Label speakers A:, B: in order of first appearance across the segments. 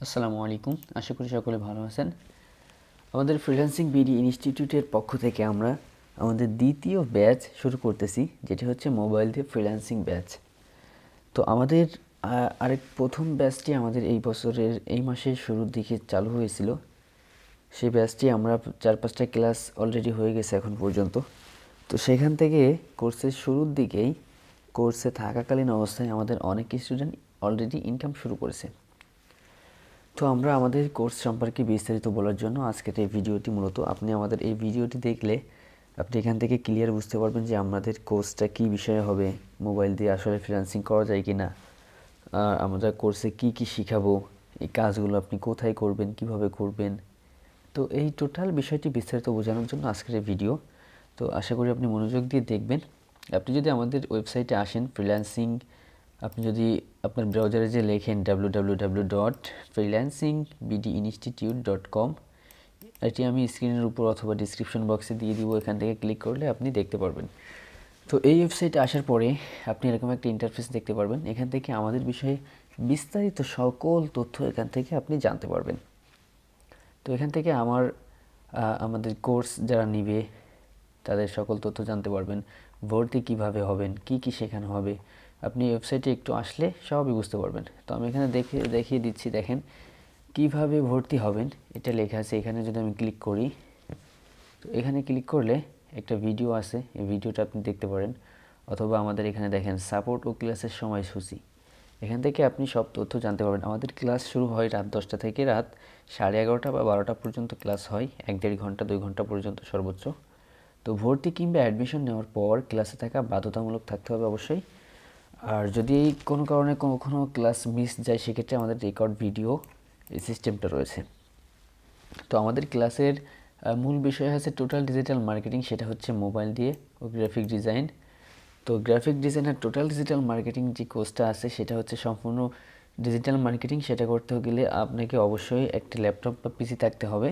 A: আসসালামু আলাইকুম। আশা করি সকলে ভালো আছেন। আমাদের ফ্রিল্যান্সিং বিডি ইনস্টিটিউটের পক্ষ থেকে আমরা আমাদের দ্বিতীয় ব্যাচ শুরু করতেছি, যেটি হচ্ছে মোবাইল দিয়ে ফ্রিল্যান্সিং ব্যাচ। তো আমাদের আরেক প্রথম ব্যাচটি আমাদের এই বছরের এই মাসের শুরুর দিকে চালু হয়েছিল। সেই ব্যাচটি আমরা 4-5টা ক্লাস অলরেডি হয়ে গেছে এখন পর্যন্ত। তো সেখান থেকে কোর্সের শুরুর দিকেই কোর্সে থাকাকালীন অবস্থায় আমাদের অনেক স্টুডেন্ট অলরেডি ইনকাম শুরু করেছে। তো আমরা আমাদের কোর্স সম্পর্কে বিস্তারিত বলার জন্য আজকের এই ভিডিওটি মূলত আপনি আমাদের এই ভিডিওটি দেখলে আপনি এখান থেকে ক্লিয়ার বুঝতে পারবেন যে আমাদের কোর্সটা কী বিষয়ে হবে, মোবাইল দিয়ে আসলে ফ্রিল্যান্সিং করা যায় কি না, আর আমরা কোর্সে কি কি শিখাবো, এই কাজগুলো আপনি কোথায় করবেন, কিভাবে করবেন। তো এই টোটাল বিষয়টি বিস্তারিত বোঝানোর জন্য আজকের এই ভিডিও। তো আশা করি আপনি মনোযোগ দিয়ে দেখবেন। আপনি যদি আমাদের ওয়েবসাইটে আসেন ফ্রিল্যান্সিং, আপনি যদি আপনার ব্রাউজারে যে লেখেন www.freelancingBDinstitute.com, এটি আমি স্ক্রিনের উপর অথবা ডিসক্রিপশন বক্সে দিয়ে দিব। এখান থেকে ক্লিক করলে আপনি দেখতে পারবেন। তো এই ওয়েবসাইটে আসার পরে আপনি এরকম একটা ইন্টারফেস দেখতে পারবেন। এখান থেকে আমাদের বিষয়ে বিস্তারিত সকল তথ্য এখান থেকে আপনি জানতে পারবেন। তো এখান থেকে আমাদের কোর্স যারা নিবে তাদের সকল তথ্য জানতে পারবেন। ভর্তি কিভাবে হবেন, কি কি শেখানো হবে, আপনি ওয়েবসাইটে একটু আসলে সবই বুঝতে পারবেন। তো আমি এখানে দেখিয়ে দিচ্ছি, দেখেন কিভাবে ভর্তি হবেন এটা লেখা আছে। এখানে যদি আমি ক্লিক করি, তো এখানে ক্লিক করলে একটা ভিডিও আছে, এই ভিডিওটা আপনি দেখতে পারেন। অথবা আমাদের এখানে দেখেন সাপোর্ট ও ক্লাসের সময়সূচি, এখান থেকে আপনি সব তথ্য জানতে পারবেন। আমাদের ক্লাস শুরু হয় রাত 10টা থেকে রাত 11:30 বা 12টা পর্যন্ত ক্লাস হয়, 1-1.5 ঘন্টা 2 ঘন্টা পর্যন্ত সর্বোচ্চ। তো ভর্তি কিংবা অ্যাডমিশন নেওয়ার পর ক্লাসে থাকা বাধ্যতামূলক থাকতে হবে অবশ্যই। আর যদি কোনো কারণে কখনো ক্লাস মিস যায়, সেক্ষেত্রে আমাদের রেকর্ড ভিডিও এই সিস্টেমটা রয়েছে। তো আমাদের ক্লাসের মূল বিষয় হচ্ছে টোটাল ডিজিটাল মার্কেটিং, সেটা হচ্ছে মোবাইল দিয়ে, ও গ্রাফিক ডিজাইন। তো গ্রাফিক ডিজাইন আর টোটাল ডিজিটাল মার্কেটিং যে কোর্সটা আছে সেটা হচ্ছে সম্পূর্ণ ডিজিটাল মার্কেটিং। সেটা করতে গেলে আপনাকে অবশ্যই একটা ল্যাপটপ বা পিসি থাকতে হবে,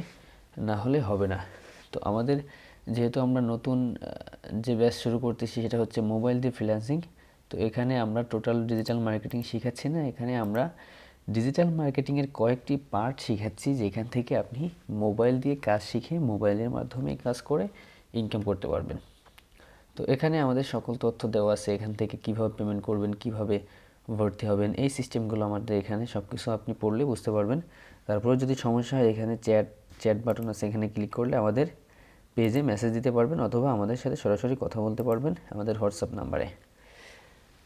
A: না হলে হবে না। তো আমাদের যেহেতু আমরা নতুন যে ব্যাচ শুরু করতেছি সেটা হচ্ছে মোবাইল দিয়ে ফ্রিল্যান্সিং, তো এখানে আমরা টোটাল ডিজিটাল মার্কেটিং শেখাচ্ছি না, এখানে আমরা ডিজিটাল মার্কেটিংয়ের কয়েকটি পার্ট শেখাচ্ছি, যেখান থেকে আপনি মোবাইল দিয়ে কাজ শিখে মোবাইলের মাধ্যমে কাজ করে ইনকাম করতে পারবেন। তো এখানে আমাদের সকল তথ্য দেওয়া আছে, এখান থেকে কিভাবে পেমেন্ট করবেন, কিভাবে ভর্তি হবেন, এই সিস্টেমগুলো আমাদের এখানে সব কিছু আপনি পড়লে বুঝতে পারবেন। তারপরে যদি সমস্যা হয় এখানে চ্যাট বাটন আছে, এখানে ক্লিক করলে আমাদের পেজে মেসেজ দিতে পারবেন অথবা আমাদের সাথে সরাসরি কথা বলতে পারবেন আমাদের হোয়াটসঅ্যাপ নাম্বারে।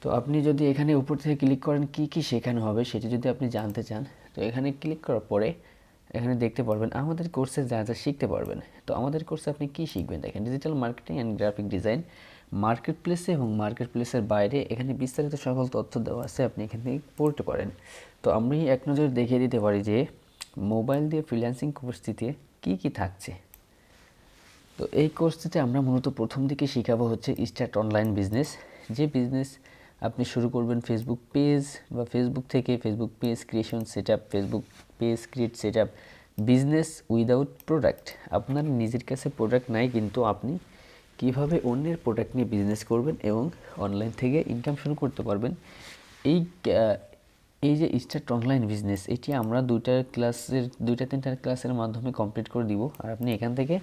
A: তো আপনি যদি এখানে উপর থেকে ক্লিক করেন কি কি শেখানো হবে সেটি যদি আপনি জানতে চান, তো এখানে ক্লিক করার পরে এখানে দেখতে পারবেন আমাদের কোর্সে যা যা শিখতে পারবেন। তো আমাদের কোর্সে আপনি কি শিখবেন দেখেন, digital marketing and graphic design, market প্লেসে এবং মার্কেট প্লেসের বাইরে, এখানে বিস্তারিত সকল তথ্য দেওয়া আছে, আপনি এখান থেকে পড়তে পারেন। তো আমি এক নজরে দেখিয়ে দিতে পারি যে মোবাইল দিয়ে ফ্রিল্যান্সিং কোর্সটিতে কি কি থাকছে। তো এই কোর্সটিতে আমরা মূলত প্রথম দিকে শেখাবো হচ্ছে স্টার্ট অনলাইন বিজনেস। যে বিজনেস আপনি শুরু করবেন ফেসবুক পেজ বা ফেসবুক থেকে, Facebook page creation setup, Facebook page create setup, business without product. আপনার নিজের কাছে প্রোডাক্ট নাই, কিন্তু আপনি কিভাবে অন্যের প্রোডাক্ট নিয়ে বিজনেস করবেন এবং অনলাইন থেকে ইনকাম শুরু করতে পারবেন। এই এই যে স্টার্ট অনলাইন বিজনেস, এটি আমরা 2-3টা ক্লাসের মাধ্যমে কমপ্লিট করে দিব। আর আপনি এখান থেকে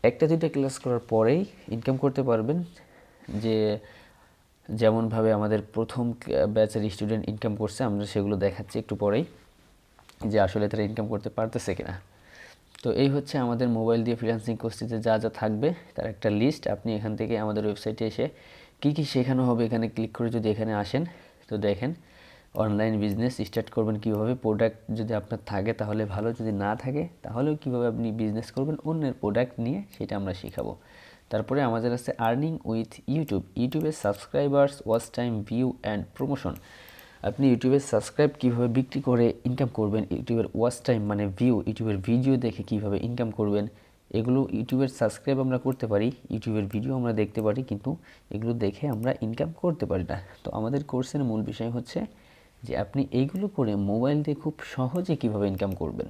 A: 1-2টা ক্লাস করার পরেই ইনকাম করতে পারবেন। যেমনভাবে আমাদের প্রথম ব্যাচের স্টুডেন্ট ইনকাম করছে, আমরা সেগুলো দেখাচ্ছি একটু পরেই, যে আসলে তারা ইনকাম করতে পারতেছে কিনা। তো এই হচ্ছে আমাদের মোবাইল দিয়ে ফ্রিল্যান্সিং কোর্সটিতে যা যা থাকবে তার একটা লিস্ট। আপনি এখান থেকে আমাদের ওয়েবসাইটে এসে কি কি শেখানো হবে এখানে ক্লিক করে যদি এখানে আসেন, তো দেখেন অনলাইন বিজনেস স্টার্ট করবেন কীভাবে, প্রোডাক্ট যদি আপনার থাকে তাহলে ভালো, যদি না থাকে তাহলেও কীভাবে আপনি বিজনেস করবেন অন্যের প্রোডাক্ট নিয়ে, সেটা আমরা শেখাবো। তারপরে আমাদের আছে আর্নিং উইথ ইউটিউবের subscribers, watch time, view and promotion. আপনি ইউটিউবের সাবস্ক্রাইব কীভাবে বিক্রি করে ইনকাম করবেন, ইউটিউবের ওয়াচ টাইম মানে ভিউ, ইউটিউবের ভিডিও দেখে কীভাবে ইনকাম করবেন, এগুলো ইউটিউবের সাবস্ক্রাইব আমরা করতে পারি, ইউটিউবের ভিডিও আমরা দেখতে পারি, কিন্তু এগুলো দেখে আমরা ইনকাম করতে পারি না। তো আমাদের কোর্সের মূল বিষয় হচ্ছে যে আপনি এইগুলো করে মোবাইল দিয়ে খুব সহজে কীভাবে ইনকাম করবেন।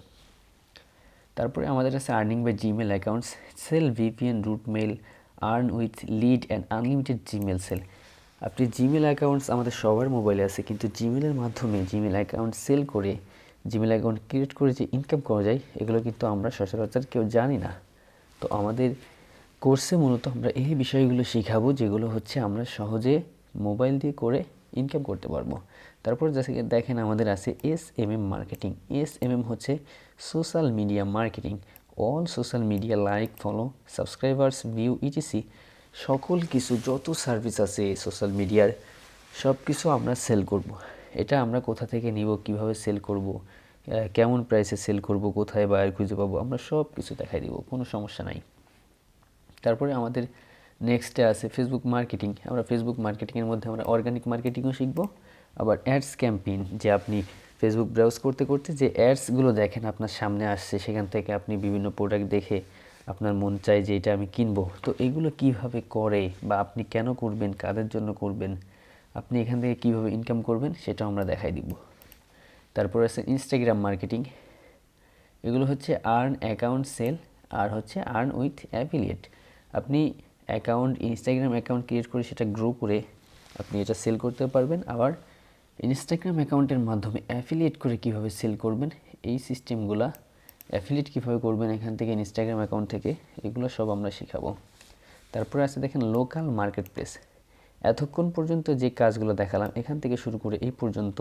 A: তারপরে আমাদের কাছে earning by Gmail accounts, sell VPN, root mail, earn with lead and unlimited Gmail sell. আপনি জিমেল অ্যাকাউন্টস আমাদের সবার মোবাইলে আছে, কিন্তু জিমেলের মাধ্যমে জিমেল অ্যাকাউন্ট সেল করে জিমেল অ্যাকাউন্ট ক্রিয়েট করে যে ইনকাম করা যায় এগুলো কিন্তু আমরা সচরাচর কেউ জানি না। তো আমাদের কোর্সে মূলত আমরা এই বিষয়গুলো শেখাবো যেগুলো হচ্ছে আমরা সহজে মোবাইল দিয়ে করে ইনকাম করতে পারবো। তারপর দেখেন আমাদের আছে SMM মার্কেটিং। SMM হচ্ছে social media marketing. All social media like, follow, subscribers, view, etc সকল কিছু যত সার্ভিস আছে সোশ্যাল মিডিয়ার সব কিছু আমরা সেল করব। এটা আমরা কোথা থেকে নিব, কিভাবে সেল করব, কেমন প্রাইসে সেল করব, কোথায় বায়ার খুঁজে পাবো, আমরা সব কিছু দেখাই দিব, কোনো সমস্যা নাই। তারপরে আমাদের নেক্সটে আছে ফেসবুক মার্কেটিং। আমরা ফেসবুক মার্কেটিংয়ের মধ্যে আমরা অর্গানিক মার্কেটিংও শিখব, আবার অ্যাডস ক্যাম্পেইন, যে আপনি ফেসবুক ব্রাউজ করতে করতে যে অ্যাডসগুলো দেখেন আপনার সামনে আসছে, সেখান থেকে আপনি বিভিন্ন প্রোডাক্ট দেখে আপনার মন চায় যে এটা আমি কিনবো, তো এগুলো কিভাবে করে বা আপনি কেন করবেন, কাদের জন্য করবেন, আপনি এখান থেকে কিভাবে ইনকাম করবেন সেটাও আমরা দেখাই দিব। তারপর আছে ইনস্টাগ্রাম মার্কেটিং। এগুলো হচ্ছে আর্ন, অ্যাকাউন্ট, সেল, আর হচ্ছে আর্ন উইথ অ্যাফিলিয়েট। আপনি ইনস্টাগ্রাম অ্যাকাউন্ট ক্রিয়েট করে সেটা গ্রো করে আপনি এটা সেল করতে পারবেন। আবার ইনস্টাগ্রাম অ্যাকাউন্টের মাধ্যমে অ্যাফিলিয়েট করে কিভাবে সেল করবেন, এই সিস্টেমগুলা অ্যাফিলিয়েট কীভাবে করবেন এখান থেকে ইনস্টাগ্রাম অ্যাকাউন্ট থেকে, এগুলো সব আমরা শেখাবো। তারপরে আছে দেখেন লোকাল মার্কেট প্লেস। এতক্ষণ পর্যন্ত যে কাজগুলো দেখালাম এখান থেকে শুরু করে এই পর্যন্ত,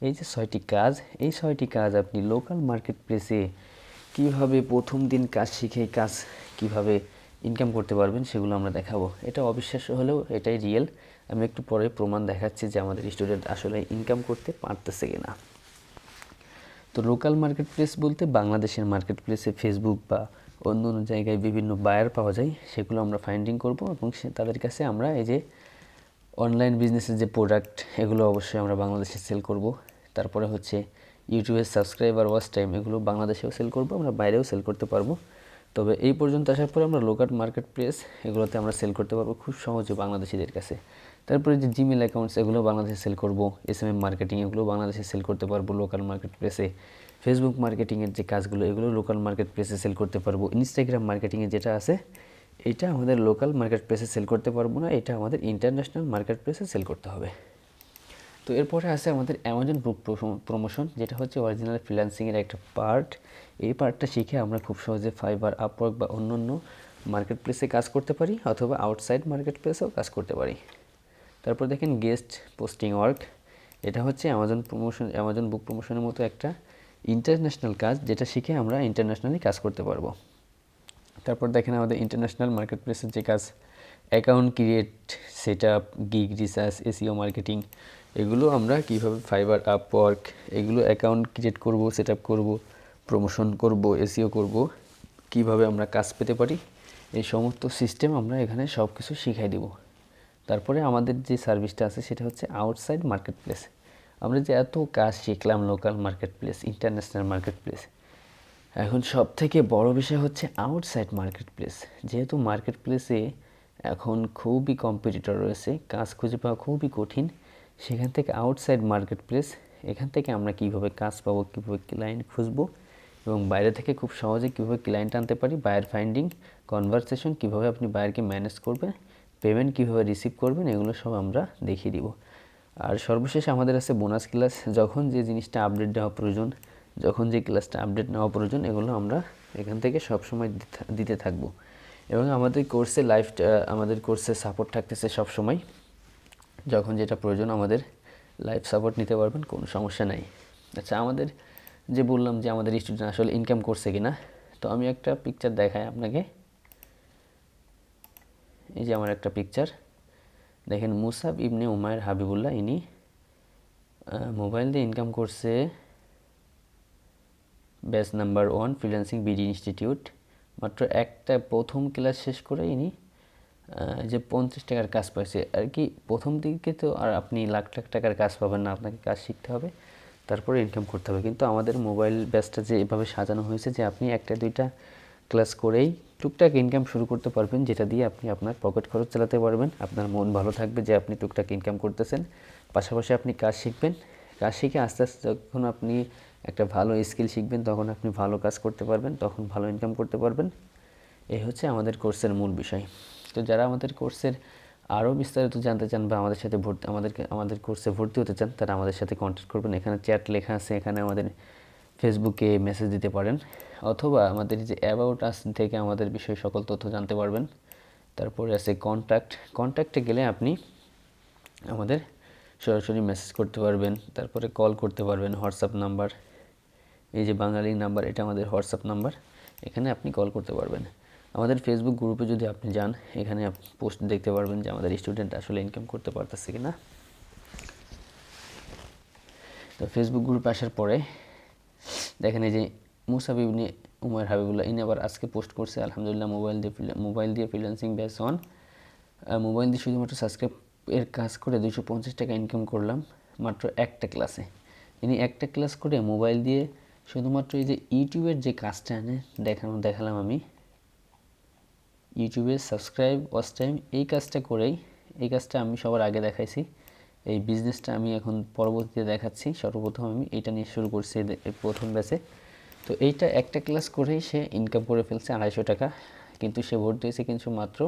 A: এই যে 6টি কাজ, এই 6টি কাজ আপনি লোকাল মার্কেট প্লেসে কীভাবে প্রথম দিন কাজ শিখে কাজ কীভাবে ইনকাম করতে পারবেন সেগুলো আমরা দেখাবো। এটা অবিশ্বাস্য হলেও এটাই রিয়েল। আমি একটু পরে প্রমাণ দেখাচ্ছি যে আমাদের স্টুডেন্ট আসলে ইনকাম করতে পারতেছে কিনা। তো লোকাল মার্কেট প্লেস বলতে বাংলাদেশের মার্কেট প্লেসে ফেসবুক বা অন্য অন্য জায়গায় বিভিন্ন বায়ার পাওয়া যায়, সেগুলো আমরা ফাইন্ডিং করব এবং তাদের কাছে আমরা এই যে অনলাইন বিজনেসের যে প্রোডাক্ট এগুলো অবশ্যই আমরা বাংলাদেশে সেল করব। তারপরে হচ্ছে ইউটিউবের সাবস্ক্রাইবার, ওয়াচ টাইম, এগুলো বাংলাদেশেও সেল করব, আমরা বাইরেও সেল করতে পারবো। তবে এই পর্যন্ত আসার পরে আমরা লোকাল মার্কেট প্লেস এগুলোতে আমরা সেল করতে পারবো খুব সহজে বাংলাদেশিদের কাছে। তারপরে যে জিমেল অ্যাকাউন্টস এগুলো বাংলাদেশে সেল করব, SMM মার্কেটিং এগুলো বাংলাদেশে সেল করতে পারবো লোকাল মার্কেট প্লেসে। ফেসবুক মার্কেটিংয়ের যে কাজগুলো এগুলো লোকাল মার্কেট প্লেসে সেল করতে পারবো। ইনস্টাগ্রাম মার্কেটিংয়ে যেটা আছে এটা আমাদের লোকাল মার্কেট প্লেসে সেল করতে পারবো না, এটা আমাদের ইন্টারন্যাশনাল মার্কেট প্লেসে সেল করতে হবে। তো এরপরে আছে আমাদের অ্যামাজন বুক প্রমোশন, যেটা হচ্ছে অরিজিনাল ফ্রিল্যান্সিংয়ের একটা পার্ট। এই পার্টটা শিখে আমরা খুব সহজে ফাইবার, আপওয়ার্ক বা অন্যান্য মার্কেট প্লেসে কাজ করতে পারি, অথবা আউটসাইড মার্কেট প্লেসেও কাজ করতে পারি। তারপর দেখেন গেস্ট পোস্টিং ওয়ার্ক। এটা হচ্ছে অ্যামাজন বুক প্রমোশনের মতো একটা ইন্টারন্যাশনাল কাজ, যেটা শিখে আমরা ইন্টারন্যাশনালি কাজ করতে পারবো। তারপর দেখেন আমাদের ইন্টারন্যাশনাল মার্কেট প্লেসের যে কাজ, account create, set up, gig research, SEO marketing, এগুলো আমরা কীভাবে ফাইবার, আপওয়ার্ক, এগুলো অ্যাকাউন্ট ক্রিয়েট করব, সেট আপ করবো, প্রমোশন করব, SEO করব, কিভাবে আমরা কাজ পেতে পারি, এই সমস্ত সিস্টেম আমরা এখানে সব কিছু শিখাই দেব। তারপরে আমাদের যে সার্ভিসটা আছে সেটা হচ্ছে আউটসাইড মার্কেট প্লেস। আমরা যে এত কাজ শিখলাম local market place, international market place, এখন সব থেকে বড় বিষয় হচ্ছে আউটসাইড মার্কেট প্লেস। যেহেতু মার্কেট প্লেসে এখন খুবই কম্পিটিটর রয়েছে, কাজ খুঁজে পাওয়া খুবই কঠিন, সেখান থেকে আউটসাইড মার্কেট প্লেস, এখান থেকে আমরা কীভাবে কাজ পাবো, কীভাবে ক্লায়েন্ট খুঁজবো এবং বাইরে থেকে খুব সহজে কীভাবে ক্লায়েন্ট আনতে পারি, বায়ার ফাইন্ডিং, কনভারসেশন, কীভাবে আপনি বায়ারকে ম্যানেজ করবেন, পেমেন্ট কীভাবে রিসিভ করবেন, এগুলো সব আমরা দেখিয়ে দিব। আর সর্বশেষ আমাদের আছে বোনাস ক্লাস। যখন যে জিনিসটা আপডেট দেওয়া প্রয়োজন, যখন যে ক্লাসটা আপডেট নেওয়া প্রয়োজন, এগুলো আমরা এখান থেকে সবসময় দিতে থাকবো। এবং আমাদের কোর্সে সাপোর্ট থাকতেছে সবসময়, যখন যেটা প্রয়োজন আমাদের লাইভ সাপোর্ট নিতে পারবেন, কোনো সমস্যা নাই। আচ্ছা, আমাদের যে বললাম যে আমাদের স্টুডেন্ট আসলে ইনকাম করছে কিনা, তো আমি একটা পিকচার দেখাই আপনাকে। এই যে আমার একটা পিকচার দেখেন, মুসাব ইবনে উমায়ের হাবিবুল্লাহ, ইনি মোবাইল দিয়ে ইনকাম করছে batch number 1 freelancing BD institute. মাত্র একটা প্রথম ক্লাস শেষ করে ইনি যে 50 টাকার কাজ পাইছে আর কি। প্রথম দিকে তো আর আপনি লাখ লাখ টাকার কাজ পাবেন না, আপনাকে কাজ শিখতে হবে, তারপরে ইনকাম করতে হবে। কিন্তু আমাদের মোবাইল ব্যাচটা যে এভাবে সাজানো হয়েছে যে আপনি একটা দুইটা ক্লাস করেই টুকটাক ইনকাম শুরু করতে পারবেন, যেটা দিয়ে আপনি আপনার পকেট খরচ চালাতে পারবেন, আপনার মন ভালো থাকবে যে আপনি টুকটাক ইনকাম করতেছেন, পাশাপাশি আপনি কাজ শিখবেন। কাজ শিখে আস্তে আস্তে যখন আপনি একটা ভালো স্কিল শিখবেন, তখন আপনি ভালো কাজ করতে পারবেন, তখন ভালো ইনকাম করতে পারবেন। এই হচ্ছে আমাদের কোর্সের মূল বিষয়। তো যারা আমাদের কোর্সের আরও বিস্তারিত জানতে চান বা আমাদের সাথে আমাদের কোর্সে ভর্তি হতে চান, তারা আমাদের সাথে কন্ট্যাক্ট করবেন। এখানে চ্যাট লেখা আছে, এখানে আমাদের ফেসবুকে মেসেজ দিতে পারেন, অথবা আমাদের যে অ্যাবাউট আস থেকে আমাদের বিষয়ে সকল তথ্য জানতে পারবেন। তারপরে আছে কন্ট্যাক্টে গেলে আপনি আমাদের সরাসরি মেসেজ করতে পারবেন, তারপরে কল করতে পারবেন। হোয়াটসঅ্যাপ নাম্বার, এই যে বাঙালি নাম্বার, এটা আমাদের হোয়াটসঅ্যাপ নাম্বার, এখানে আপনি কল করতে পারবেন। আমাদের ফেসবুক গ্রুপে যদি আপনি যান, এখানে পোস্ট দেখতে পারবেন যে আমাদের স্টুডেন্ট আসলে ইনকাম করতে পারতেছে কিনা। তো ফেসবুক গ্রুপে আসার পরে দেখেন এই যে মুসাব ইবনে উমর হাবিবুল্লাহ, ইনি আবার আজকে পোস্ট করছে আলহামদুলিল্লাহ মোবাইল দিয়ে ফ্রিল্যান্সিং ব্যাচ অন। মোবাইল দিয়ে শুধুমাত্র সাবস্ক্রাইব এর কাজ করে 250 টাকা ইনকাম করলাম মাত্র একটা ক্লাসে। ইনি একটা ক্লাস করে মোবাইল দিয়ে শুধুমাত্র এই যে ইউটিউবের যে কাজটা দেখালাম আমি, ইউটিউবে সাবস্ক্রাইব ওয়াচ টাইম, এই কাজটা আমি সবার আগে দেখাইছি। এই বিজনেসটা আমি এখন পরবর্তীতে দেখাচ্ছি। সর্বপ্রথম আমি এইটা নিয়ে শুরু করছি প্রথম ব্যাচে। তো এইটা একটা ক্লাস করেই সে ইনকাম করে ফেলছে 250 টাকা, কিন্তু সে ভর্তি হয়েছে কিন্তু মাত্র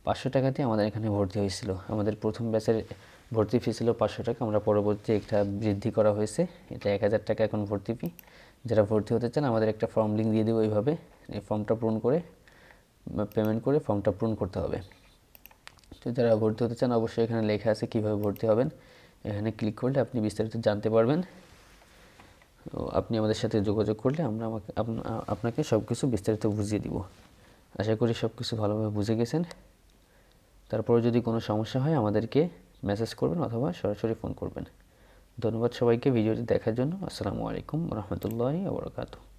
A: 500 টাকা দিয়ে আমাদের এখানে ভর্তি হয়েছিল। আমাদের প্রথম ব্যাচের ভর্তি ফি ছিল 500 টাকা, আমরা পরবর্তীতে একটা বৃদ্ধি করা হয়েছে, এটা 1000 টাকা এখন ভর্তি ফি। যারা ভর্তি হতে চান আমাদের একটা ফর্ম লিঙ্ক দিয়ে দেবো, এইভাবে এই ফর্মটা পূরণ করে পেমেন্ট করে ফর্মটা পূরণ করতে হবে। তো যারা ভর্তি হতে চান অবশ্যই এখানে লেখা আছে কীভাবে ভর্তি হবেন, এখানে ক্লিক করলে আপনি বিস্তারিত জানতে পারবেন। আপনি আমাদের সাথে যোগাযোগ করলে আমরা আপনাকে সব কিছু বিস্তারিত বুঝিয়ে দিব। আশা করি সব কিছু ভালোভাবে বুঝে গেছেন। তারপরে যদি কোনো সমস্যা হয় আমাদেরকে মেসেজ করবেন অথবা সরাসরি ফোন করবেন। ধন্যবাদ সবাইকে ভিডিওটি দেখার জন্য। আসসালামু আলাইকুম ওয়া রাহমাতুল্লাহি ওয়া বারাকাতুহু।